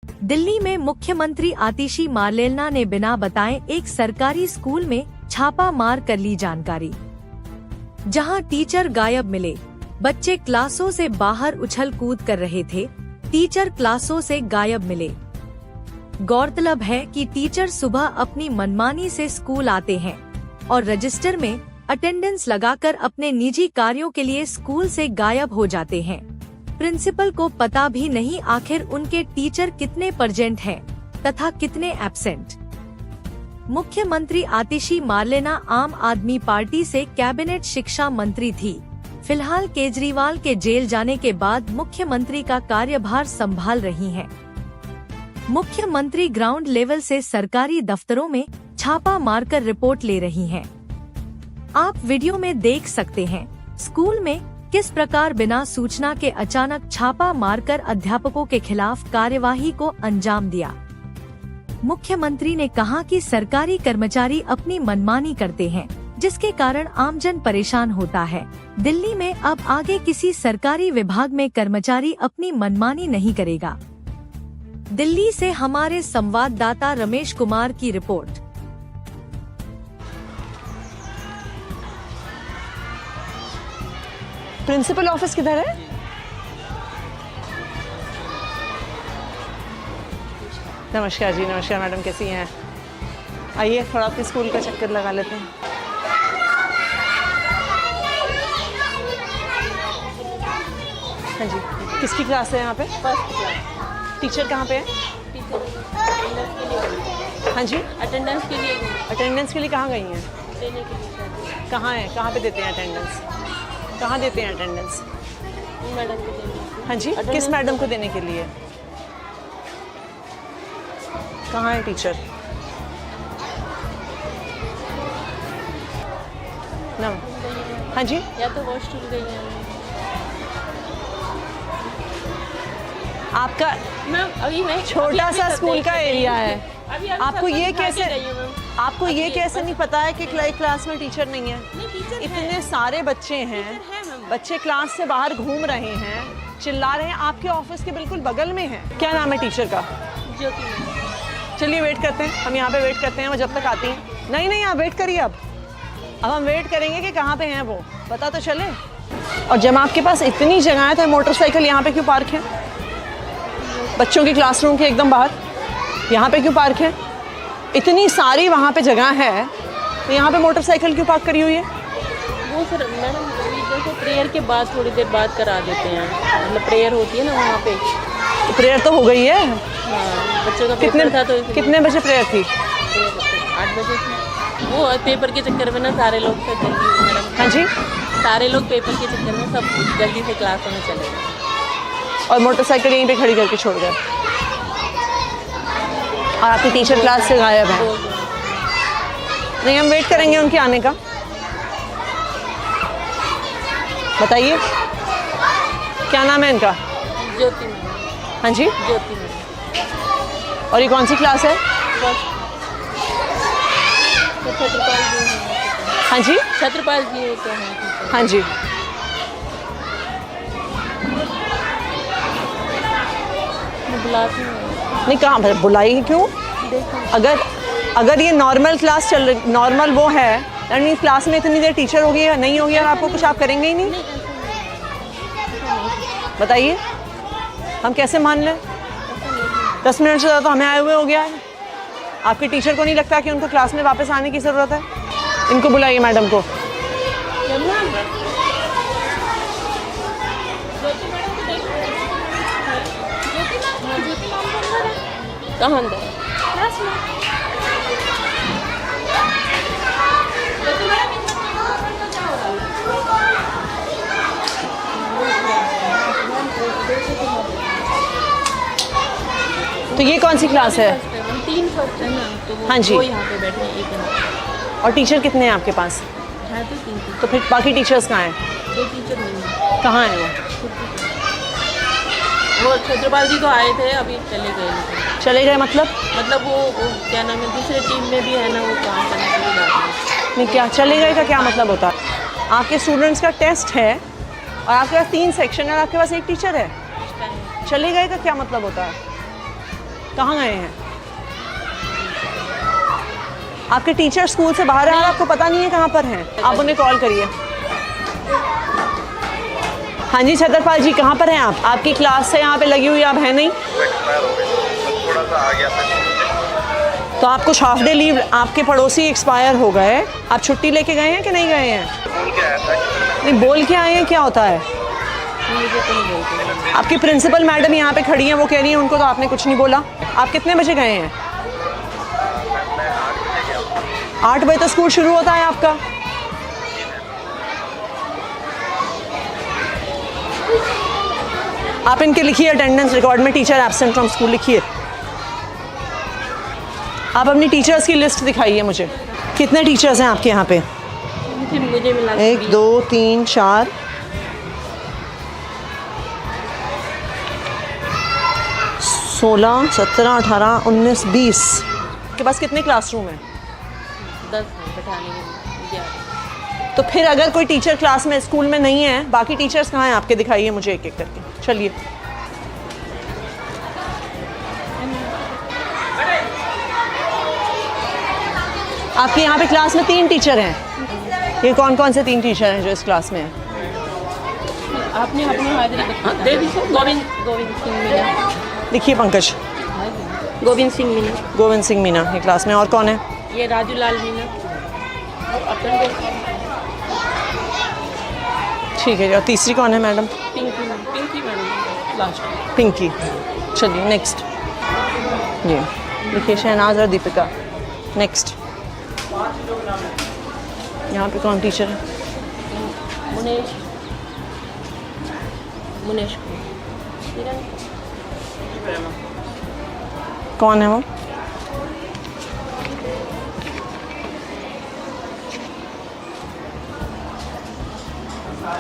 दिल्ली में मुख्यमंत्री आतिशी मारलेना ने बिना बताए एक सरकारी स्कूल में छापा मार कर ली जानकारी। जहां टीचर गायब मिले, बच्चे क्लासों से बाहर उछल कूद कर रहे थे, टीचर क्लासों से गायब मिले। गौरतलब है कि टीचर सुबह अपनी मनमानी से स्कूल आते हैं और रजिस्टर में अटेंडेंस लगाकर अपने निजी कार्यों के लिए स्कूल से गायब हो जाते हैं। प्रिंसिपल को पता भी नहीं आखिर उनके टीचर कितने प्रेजेंट हैं तथा कितने एब्सेंट। मुख्यमंत्री आतिशी मारलेना आम आदमी पार्टी से कैबिनेट शिक्षा मंत्री थी। फिलहाल केजरीवाल के जेल जाने के बाद मुख्यमंत्री का कार्यभार संभाल रही हैं। मुख्यमंत्री ग्राउंड लेवल से सरकारी दफ्तरों में छापा मारकर रिपोर्ट ले रही हैं। आप वीडियो में देख सकते हैं स्कूल में किस प्रकार बिना सूचना के अचानक छापा मारकर अध्यापकों के खिलाफ कार्यवाही को अंजाम दिया। मुख्यमंत्री ने कहा कि सरकारी कर्मचारी अपनी मनमानी करते हैं, जिसके कारण आमजन परेशान होता है। दिल्ली में अब आगे किसी सरकारी विभाग में कर्मचारी अपनी मनमानी नहीं करेगा। दिल्ली से हमारे संवाददाता रमेश कुमार की रिपोर्ट। प्रिंसिपल ऑफिस किधर है? नमस्कार जी। नमस्कार मैडम, कैसी हैं? आइए थोड़ा आपके स्कूल का चक्कर लगा लेते हैं। हाँ जी, किसकी क्लास है यहाँ पे? First class. टीचर कहाँ पे है? हाँ जी, अटेंडेंस के लिए अटेंडेंस के लिए कहाँ गई हैं? देने के लिए कहाँ है? कहाँ पे देते हैं अटेंडेंस? कहाँ देते हैं अटेंडेंस? मैडम को देने। हाँ जी, किस मैडम को देने के लिए? कहाँ है टीचर? ना, हाँ जी, या तो वॉशरूम गई है आपका मैम। अभी मैं छोटा सा स्कूल का एरिया है। अभी आपको ये कैसे आपको ये अभी कैसे नहीं पता है कि क्लास में टीचर नहीं है? टीचर इतने सारे बच्चे हैं, बच्चे क्लास से बाहर घूम रहे हैं, चिल्ला रहे हैं, आपके ऑफिस के बिल्कुल बगल में है। क्या नाम है टीचर का? ज्योति। चलिए वेट करते हैं, हम यहाँ पे वेट करते हैं वो जब तक आती हैं। नहीं, आप वेट करिए। अब हम वेट करेंगे कि कहाँ पे हैं वो, पता तो चले। और जब आपके पास इतनी जगह है तो मोटरसाइकिल यहाँ पे क्यों पार्क है? बच्चों की क्लासरूम के एकदम बाहर यहाँ पे क्यों पार्क है? इतनी सारी वहाँ पे जगह है तो यहाँ पे मोटरसाइकिल क्यों पार्क करी हुई है? वो सर मैडम जैसे प्रेयर के बाद थोड़ी देर बाद करा देते हैं, मतलब प्रेयर होती है ना वहाँ पे। तो प्रेयर तो हो गई है। हाँ, बच्चों का पेपर था तो कितने बजे प्रेयर थी? 8 बजे थी। वो पेपर के चक्कर में ना सारे लोग फिर जल्दी मैडम। हाँ जी, सारे लोग पेपर के चक्कर में सब जल्दी से क्लासों में चले गए और मोटरसाइकिल यहीं पे खड़ी करके छोड़ गए और आपकी टीचर क्लास से गायब है। नहीं, हम वेट करेंगे उनके आने का। बताइए क्या नाम है इनका? ज्योति। हाँ जी, ज्योति। और ये कौन सी क्लास है? छत्रपाल जी हैं। हाँ जी, छत्रपाल जी होते हैं। हाँ जी। बुलाती हूँ। नहीं, कहाँ बुलाई क्यों? अगर ये नॉर्मल क्लास चल रही, नॉर्मल वो है, यानी क्लास में इतनी देर टीचर होगी या नहीं होगी और आपको कुछ आप करेंगे ही नहीं? बताइए हम कैसे मान लें? 10 मिनट से ज़्यादा तो हमें आए हुए हो गया है। आपके टीचर को नहीं लगता कि उनको क्लास में वापस आने की ज़रूरत है? इनको बुलाइए, मैडम को। कहाँ अंदर? तो ये कौन सी क्लास है? 3 फर्स्ट है ना, तो वो हाँ जी। वो यहाँ पे बैठे हैं, एक यहाँ। और टीचर कितने हैं आपके पास? है तो 3। तो फिर बाकी टीचर्स कहाँ हैं? 2 टीचर नहीं है। कहाँ हैं वो छत्रपाल जी तो आए थे, अभी चले गए। चले गए मतलब वो क्या नाम है, दूसरे टीम में भी है ना, वो काम करने के लिए जाते हैं। नहीं, क्या चले गए का क्या मतलब होता है? आपके स्टूडेंट्स का टेस्ट है और आपके पास 3 सेक्शन है और आपके पास 1 टीचर है। चले गए का क्या मतलब होता है? कहाँ गए हैं? आपके टीचर स्कूल से बाहर हैं और आपको पता नहीं है कहाँ पर हैं? आप उन्हें कॉल करिए। हाँ जी छतरपाल जी, कहाँ पर हैं आप? आपकी क्लास से यहाँ पे लगी हुई, आप हैं नहीं? थोड़ा सा आ गया था। तो आप कुछ हाफ डे लीव, आपके पड़ोसी एक्सपायर हो गए, आप छुट्टी लेके गए हैं कि नहीं गए हैं? बोल के आया था। नहीं, बोल के आए हैं, क्या होता है? मुझे तो नहीं बोलते। आपकी प्रिंसिपल मैडम यहाँ पे खड़ी हैं, वो कह रही हैं उनको तो आपने कुछ नहीं बोला। आप कितने बजे गए हैं? मैं 8 बजे गया। 8 बजे तो स्कूल शुरू होता है आपका। आप इनके लिखिए अटेंडेंस रिकॉर्ड में टीचर एब्सेंट फ्रॉम स्कूल लिखिए। आप अपनी टीचर्स की लिस्ट दिखाइए मुझे। कितने टीचर्स हैं आपके यहाँ पे? मुझे मिला 1 2 3 4 16 17 18 19 20। आपके पास कितने क्लासरूम हैं? 10 हैं बैठाने के लिए। तो फिर अगर कोई टीचर क्लास में स्कूल में नहीं है, बाकी टीचर्स कहाँ हैं आपके? दिखाइए मुझे एक एक करके। चलिए। आपके यहाँ पे क्लास में 3 टीचर हैं। ये कौन कौन से 3 टीचर हैं जो इस क्लास में हैं? आपने अपनी हाजिरी दे दी सर। गोविंद सिंह मीना। लिखिए पंकज। गोविंद सिंह मीना। गोविंद सिंह मीना ये क्लास में। और कौन है? ये राजू लाल मीना। और अटल ठीक है। और तीसरी कौन है madam? Pinky madam last. Pinky. चलिए नेक्स्ट। ये लिखिए शहनाज और दीपिका। नेक्स्ट। यहाँ पे कौन टीचर है? मुनेश कौन है वो?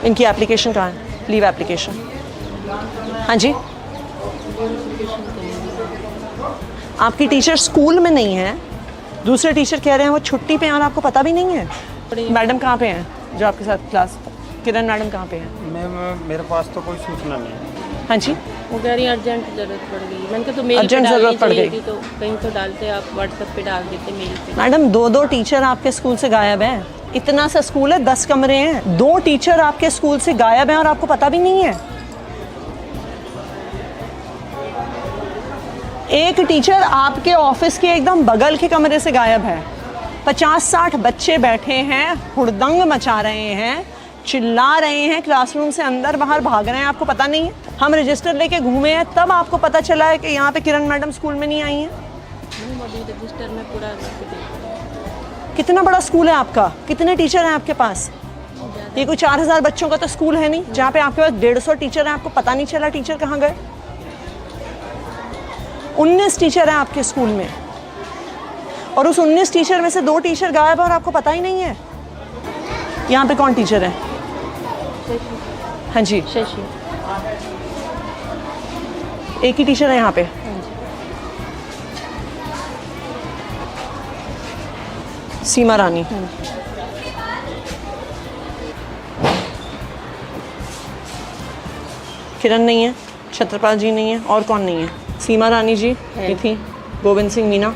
इनकी एप्लीकेशन कहाँ है? Leave application. हाँ जी। आपकी टीचर स्कूल में नहीं है, दूसरे टीचर कह रहे हैं वो छुट्टी पे हैं और आपको पता भी नहीं है। मैडम कहाँ पे हैं जो आपके साथ क्लास? किरण मैडम कहाँ पे हैं? मेरे पास तो कोई सूचना नहीं है। हाँ जी। वो कह रही है अर्जेंट ज़रूरत पड़ गई। मैंने कहा तो मेल अर्जेंट ज़रूरत पड़ गई तो कहीं तो डालते, आप व्हाट्सएप पे डाल देते मेल पे। मैडम 2 टीचर आपके स्कूल से गायब हैं। इतना सा स्कूल है, 10 कमरे हैं, 2 टीचर आपके स्कूल से गायब हैं और आपको पता भी नहीं है। एक टीचर आपके ऑफिस के एकदम बगल के कमरे से गायब है। 50-60 बच्चे बैठे हैं, हुड़दंग मचा रहे हैं, चिल्ला रहे हैं, क्लासरूम से अंदर बाहर भाग रहे हैं, आपको पता नहीं है। हम रजिस्टर लेके घूमे हैं, तब आपको पता चला है कि यहाँ पे किरण मैडम स्कूल में नहीं आई हैं। रजिस्टर में पूरा कितना बड़ा स्कूल है आपका? कितने टीचर हैं आपके पास? ये कोई 4000 बच्चों का तो स्कूल है नहीं जहाँ पे आपके पास 150 टीचर हैं, आपको पता नहीं चला टीचर कहाँ गए। 19 टीचर हैं आपके स्कूल में और उस 19 टीचर में से 2 टीचर गायब है और आपको पता ही नहीं है। यहाँ पे कौन टीचर है? हाँ जी। शशि। एक ही टीचर है यहाँ पे। सीमा रानी। किरण नहीं है, छत्रपाल जी नहीं है, और कौन नहीं है? सीमा रानी जी ये थी, गोविंद सिंह मीना।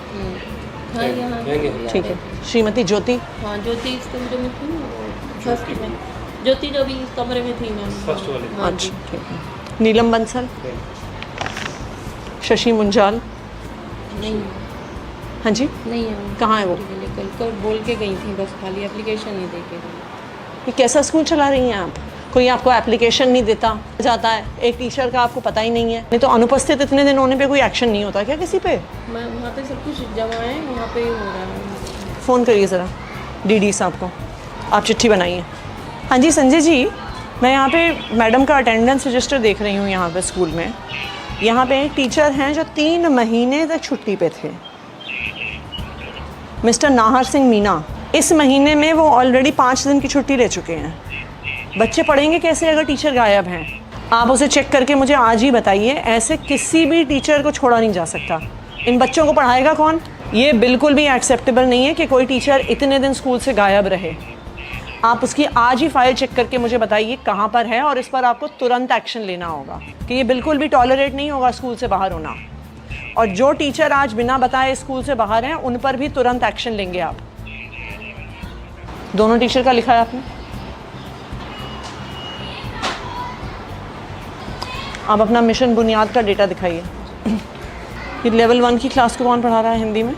हाँ यहाँ ठीक है। श्रीमती ज्योति। हाँ ज्योति इस कमरे में थी ना, फर्स्ट में। ज्योति जो भी इस कमरे में थी मैम, फर्स्ट वाली। हाँ जी। अच्छा ठीक है। नीलम बंसल। शशि मुंजाल। नहीं हाँ जी। नहीं है। कहाँ है वो? कल बोल के गई थी, बस खाली एप्लीकेशन नहीं दे के गई। ये कैसा स्कूल चला रही हैं आप? कोई आपको एप्लीकेशन नहीं देता जाता है, एक टीचर का आपको पता ही नहीं है। नहीं तो अनुपस्थित इतने दिन होने पे कोई एक्शन नहीं होता क्या किसी पे? मैं वहाँ पे सब कुछ जमा है, वहाँ पे ही हो रहा है। फ़ोन करिए ज़रा डीडी साहब को, आप चिट्ठी बनाइए। हाँ जी संजय जी, मैं यहाँ पे मैडम का अटेंडेंस रजिस्टर देख रही हूँ यहाँ पे स्कूल में। यहाँ पे एक टीचर हैं जो 3 महीने तक छुट्टी पे थे, मिस्टर नाहर सिंह मीना। इस महीने में वो ऑलरेडी 5 दिन की छुट्टी ले चुके हैं। बच्चे पढ़ेंगे कैसे अगर टीचर गायब हैं? आप उसे चेक करके मुझे आज ही बताइए। ऐसे किसी भी टीचर को छोड़ा नहीं जा सकता। इन बच्चों को पढ़ाएगा कौन? ये बिल्कुल भी एक्सेप्टेबल नहीं है कि कोई टीचर इतने दिन स्कूल से गायब रहे। आप उसकी आज ही फाइल चेक करके मुझे बताइए कहाँ पर है, और इस पर आपको तुरंत एक्शन लेना होगा कि ये बिल्कुल भी टॉलरेट नहीं होगा स्कूल से बाहर होना। और जो टीचर आज बिना बताए स्कूल से बाहर हैं उन पर भी तुरंत एक्शन लेंगे आप। दोनों टीचर का लिखा है आपने? आप अपना मिशन बुनियाद का डेटा दिखाइए। ये लेवल 1 की क्लास को कौन पढ़ा रहा है हिंदी में?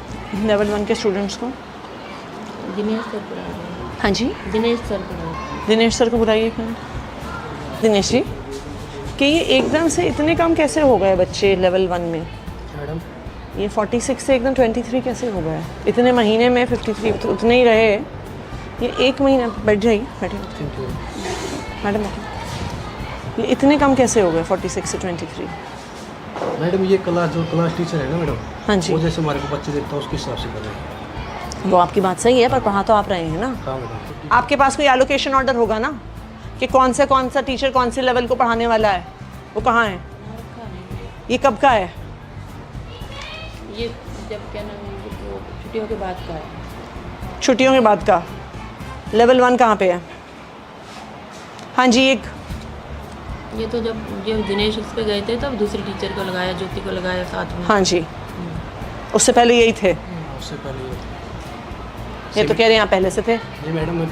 लेवल 1 के स्टूडेंट्स को दिनेश सर पढ़ा रहे हैं। हाँ जी, दिनेश सर पढ़ा रहे हैं। दिनेश सर को बुलाइए। दिनेश जी, कि ये एकदम से इतने कम कैसे हो गए बच्चे लेवल 1 में? मैडम ये 46 से एकदम 23 कैसे हो गए? इतने महीने में 53 तो उतने ही रहे। ये एक महीना, बैठ जाइए, बैठिए मैडम, ये इतने कम कैसे हो गए 46 से 23? मैडम ये क्लास टीचर है ना मैडम, हाँ जी, वो जैसे हमारे को बच्चे देखता है उसके हिसाब से कर रहे हैं। वो आपकी बात सही है, पर पढ़ा तो आप रहे हैं ना। हाँ मैडम। आपके पास कोई एलोकेशन ऑर्डर होगा ना कि कौन सा टीचर कौन से लेवल को पढ़ाने वाला है? वो कहाँ है? ये कब का है? ये जब क्या नाम है, वो छुट्टियों के बाद का है। छुट्टियों के बाद का। लेवल 1 कहाँ पे है? हाँ जी, एक ये तो जब दिनेश उस पे गए थे तब दूसरी टीचर को लगाया, ज्योति को लगाया साथ में। हाँ जी, उससे पहले यही थे। उससे पहले ये तो कह रहे हैं आप पहले से थे। जी मैडम, मैं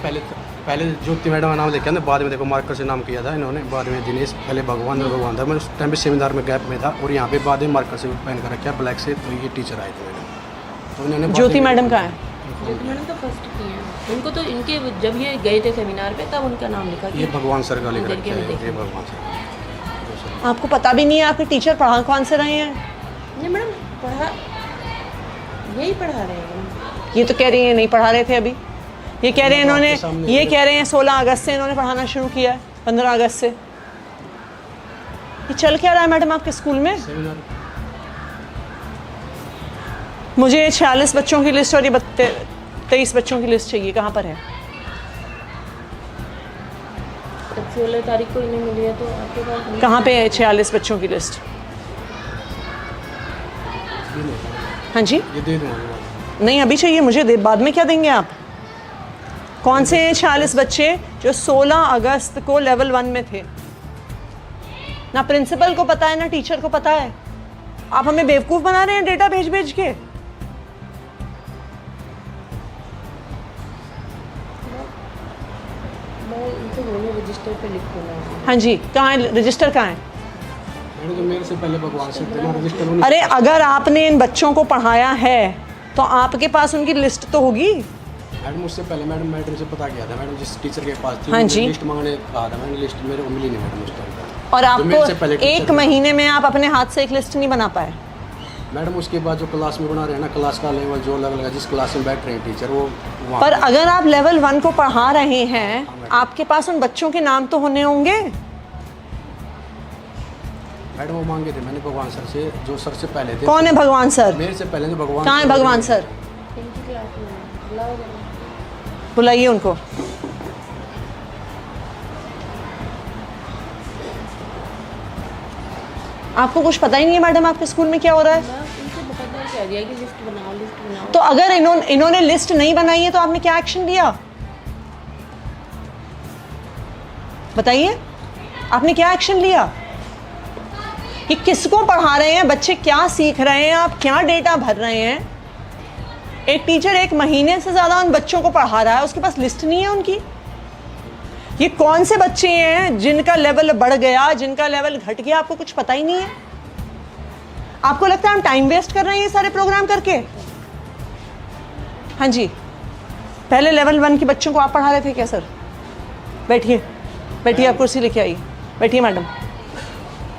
पहले ज्योति मैडम का नाम लिखा था, बाद में देखो मार्कर से नाम किया था इन्होंने, बाद में दिनेश, पहले भगवान था। मैं उस टाइम पे सेमिनार में गैप में था और यहाँ पे बाद में मार्कर से पहन कर रखा ब्लैक से, तो ये टीचर आए थे मैडम। तो इन्होंने ज्योति मैडम कहाँ है? ज्योति मैडम तो फर्स्ट की हैं। उनको तो इनके जब ये गए थे सेमिनार पे तब उनका नाम लिखा ये कि भगवान सर का लिख देख के रखा मैं है, देखी। ये भगवान सर। आपको पता भी नहीं है आपके टीचर पढ़ा कौन से रहे हैं? नहीं मैडम, यही पढ़ा रहे हैं। ये तो कह रही हैं नहीं पढ़ा रहे थे अभी। ये कह रहे हैं इन्होंने, आपके सामने ये कह रहे हैं 16 अगस्त से इन्होंने पढ़ाना शुरू किया है, 15 अगस्त से। ये चल क्या रहा है मैडम आपके स्कूल में? सेमिनार मुझे 46 बच्चों की लिस्ट और ये 23 बच्चों की लिस्ट चाहिए, कहाँ पर है? जब 16 तारीख को इन्हें मिली है तो आपके पास नहीं। कहाँ पे है 46 बच्चों की लिस्ट? हाँ जी, ये दे दूँगा। नहीं अभी चाहिए मुझे, बाद में क्या देंगे आप? कौन से हैं 46 बच्चे जो 16 अगस्त को लेवल 1 में थे? ना प्रिंसिपल को पता है ना टीचर को पता है। आप हमें बेवकूफ़ बना रहे हैं डेटा भेज भेज के। मैं इनसे बोलूँ रजिस्टर पे लिख दूँगा। हाँ जी, कहाँ है रजिस्टर? कहाँ है? मैडम तो मेरे से पहले भगवान सर थे ना, रजिस्टर उन्होंने। अरे अगर आपने इन बच्चों को पढ़ाया है तो आपके पास उनकी लिस्ट तो होगी। मैडम उससे पहले मैडम से पता किया था मैडम, जिस टीचर के पास थी हाँ जी, लिस्ट मांगने कहा था मैंने, लिस्ट मेरे को मिली नहीं मैडम उस टाइम पर। और तो मेरे से आपको पहले टीचर एक थे। महीने में आप अपने हाथ से एक लिस्ट नहीं बना पाए? मैडम उसके बाद जो क्लास में बना रहे हैं ना, क्लास का लेवल जो लेवल का जिस क्लास में बैठ रहे हैं टीचर, वो वहाँ पर अगर आप लेवल 1 को पढ़ा रहे हैं, आपके पास उन बच्चों के नाम तो होने होंगे। मैडम वो मांगे थे मैंने भगवान सर से, जो सर से पहले थे। कौन है भगवान सर? मेरे से पहले तो भगवान। कहाँ है भगवान सर? इनकी क्लास में बुलाओ जरा। बुलाइए उनको। आपको कुछ पता ही नहीं है मैडम आपके स्कूल में क्या हो रहा है? मैं उनसे बहुत बार कह दिया कि लिस्ट बनाओ। तो अगर इन्होंने लिस्ट नहीं बनाई है तो आपने क्या एक्शन लिया? बताइए, आपने क्या एक्शन लिया? कि किसको पढ़ा रहे हैं, बच्चे क्या सीख रहे हैं, आप क्या डेटा भर रहे हैं? एक टीचर एक महीने से ज़्यादा उन बच्चों को पढ़ा रहा है, उसके पास लिस्ट नहीं है उनकी। ये कौन से बच्चे हैं जिनका लेवल बढ़ गया, जिनका लेवल घट गया, आपको कुछ पता ही नहीं है? आपको लगता है हम टाइम वेस्ट कर रहे हैं ये सारे प्रोग्राम करके? हाँ जी, पहले लेवल 1 के बच्चों को आप पढ़ा रहे थे क्या सर? बैठिए बैठिए, आप कुर्सी लेके आइए, बैठिए मैडम।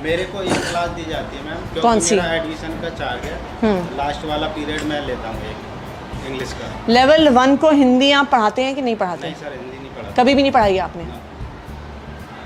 मेरे को एक क्लास दी जाती है मैम, क्योंकि कौन सी? मेरा एडमिशन का चार्ज है। लास्ट वाला पीरियड मैं लेता हूँ एक इंग्लिश का। लेवल 1 को हिंदी आप पढ़ाते हैं कि नहीं पढ़ाते? नहीं सर, हिंदी नहीं पढ़ा। कभी भी नहीं पढ़ाई आपने?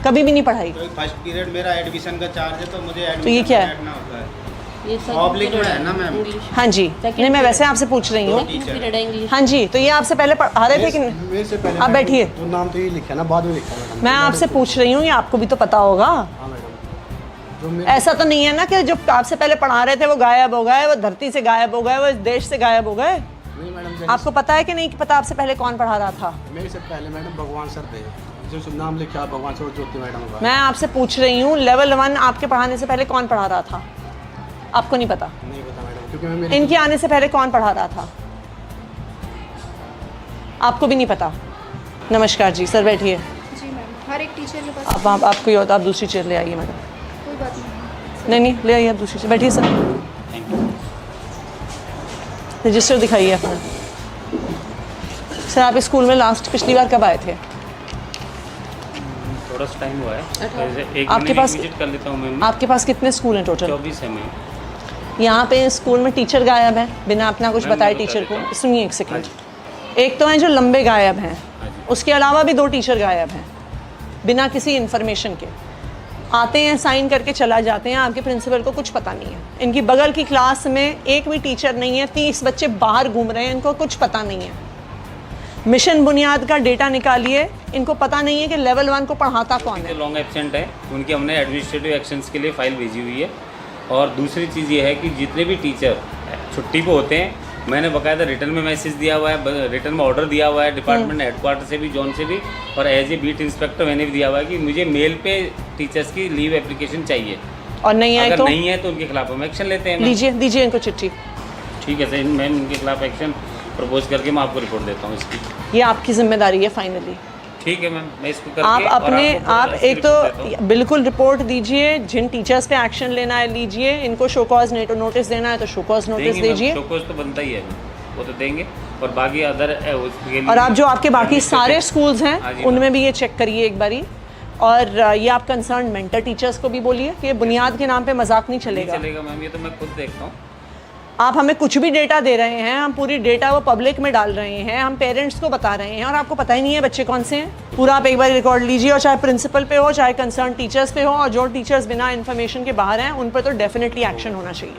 कभी भी नहीं पढ़ाई? क्योंकि फर्स्ट पीरियड मेरा एडमिशन का चार्ज है, तो मुझे तो ये एडमिशन क्या में है? बैठना होता है। ये सब पब्लिक में है ना मैम? इंग्लिश। हाँ जी, नहीं मैं वैसे आपसे पूछ रही हूँ। पीरियड है इंग्लिश। हाँ जी, तो ये आपसे पहले पढ़ा रहे थे कि नहीं? मेरे से पहले आप बैठिए। तो नाम तो ये लिखा ना, बाद में लिखा मैडम। मैं आपसे पूछ रही हूँ, ये आपको भी तो पता होगा। हाँ मैडम, जो मेरे ऐसा तो नहीं है ना कि जो आपसे पहले पढ़ा रहे थे वो गायब हो गए, वो धरती से गायब हो गए, वो इस देश से गायब हो गए? नहीं मैडम, आपको पता है कि नहीं कि पता आपसे पहले कौन पढ़ा रहा था? मेरे से पहले मैडम भगवान सर थे, जो नाम लिखा भगवान सर, ज्योति मैडम का। मैं आपसे पूछ रही हूँ, लेवल 1 आपके पढ़ाने से पहले कौन पढ़ा रहा था? आपको नहीं पता? नहीं पता मैडम। क्योंकि मैं मेरी इनके आने से पहले कौन पढ़ा रहा था? आपको भी नहीं पता? नमस्कार जी, सर बैठिए। जी मैम, हर एक टीचर के पास अब आप कोई और आप दूसरी चेयर ले आइए मैडम। कोई बात नहीं। नहीं ले आइए आप दूसरी चेयर, बैठिए सर। रजिस्टर दिखाइए अपना। सर आप इस स्कूल में लास्ट पिछली बार कब आए थे? थोड़ा सा टाइम हुआ है, वैसे एक आपके महीने पास- विजिट कर लेता हूँ मैम। आपके पास कितने स्कूल हैं टोटल? 24 है मैम। यहाँ पे स्कूल में टीचर गायब है बिना अपना कुछ मैम, बताए मैं बता टीचर देता को। हूँ। सुनिए एक सेकंड। एक तो हैं जो लंबे गायब हैं, उसके अलावा भी 2 टीचर गायब हैं बिना किसी इन्फॉर्मेशन के। आते हैं, साइन करके चला जाते हैं, आपके प्रिंसिपल को कुछ पता नहीं है। इनकी बगल की क्लास में एक भी टीचर नहीं है, 30 बच्चे बाहर घूम रहे हैं, इनको कुछ पता नहीं है। मिशन बुनियाद का डेटा निकालिए, इनको पता नहीं है कि लेवल 1 को पढ़ाता कौन है। जो लॉन्ग एब्सेंट है उनकी हमने एडमिनिस्ट्रेटिव एक्शंस के लिए फाइल भेजी हुई है। और दूसरी चीज़ ये है कि जितने भी टीचर छुट्टी पे होते हैं, मैंने बाकायदा रिटर्न में मैसेज दिया हुआ है, रिटर्न में ऑर्डर दिया हुआ है डिपार्टमेंट हेडक्वार्टर से भी, जोन से भी, और एज ए बीट इंस्पेक्टर मैंने भी दिया हुआ है कि मुझे मेल पे टीचर्स की लीव एप्लीकेशन चाहिए। और नहीं आए अगर तो नहीं है तो उनके खिलाफ हम एक्शन लेते हैं मैम। लीजिए, दीजिए इनको चिट्ठी। ठीक है सर, मैम इनके खिलाफ एक्शन प्रपोज करके मैं आपको रिपोर्ट देता हूँ इसकी। ये आपकी जिम्मेदारी है फाइनली। ठीक है मैम, मैं इसको करके आप और अपने आपको आप इसकी एक रिपोर्ट देता हूँ। तो बिल्कुल रिपोर्ट दीजिए, जिन टीचर्स पे एक्शन लेना है लीजिए, इनको शो कॉज नोटिस देना है तो शो कॉज नोटिस देंगे मैम, दीजिए। शोकॉज तो बनता ही है मैम, वो तो देंगे। और बाकी अदर उसके लिए और आप जो आपके बाकी सारे स्कूल्स हाँ हैं जी, उनमें भी ये चेक करिए एक बारी। और ये आप कंसर्न मेंटर टीचर्स को भी बोलिए कि बुनियाद के नाम पे मजाक नहीं नहीं चलेगा। चलेगा मैम, ये तो मैं खुद देखता हूँ। आप हमें कुछ भी डेटा दे रहे हैं, हम पूरी डेटा वो पब्लिक में डाल रहे हैं, हम पेरेंट्स को बता रहे हैं और आपको पता ही नहीं है बच्चे कौन से हैं। पूरा आप एक बार रिकॉर्ड लीजिए, और चाहे प्रिंसिपल पे हो, चाहे कंसर्न टीचर्स पे हो, और जो टीचर्स बिना इन्फॉर्मेशन के बाहर हैं उन पर तो डेफिनेटली एक्शन होना चाहिए।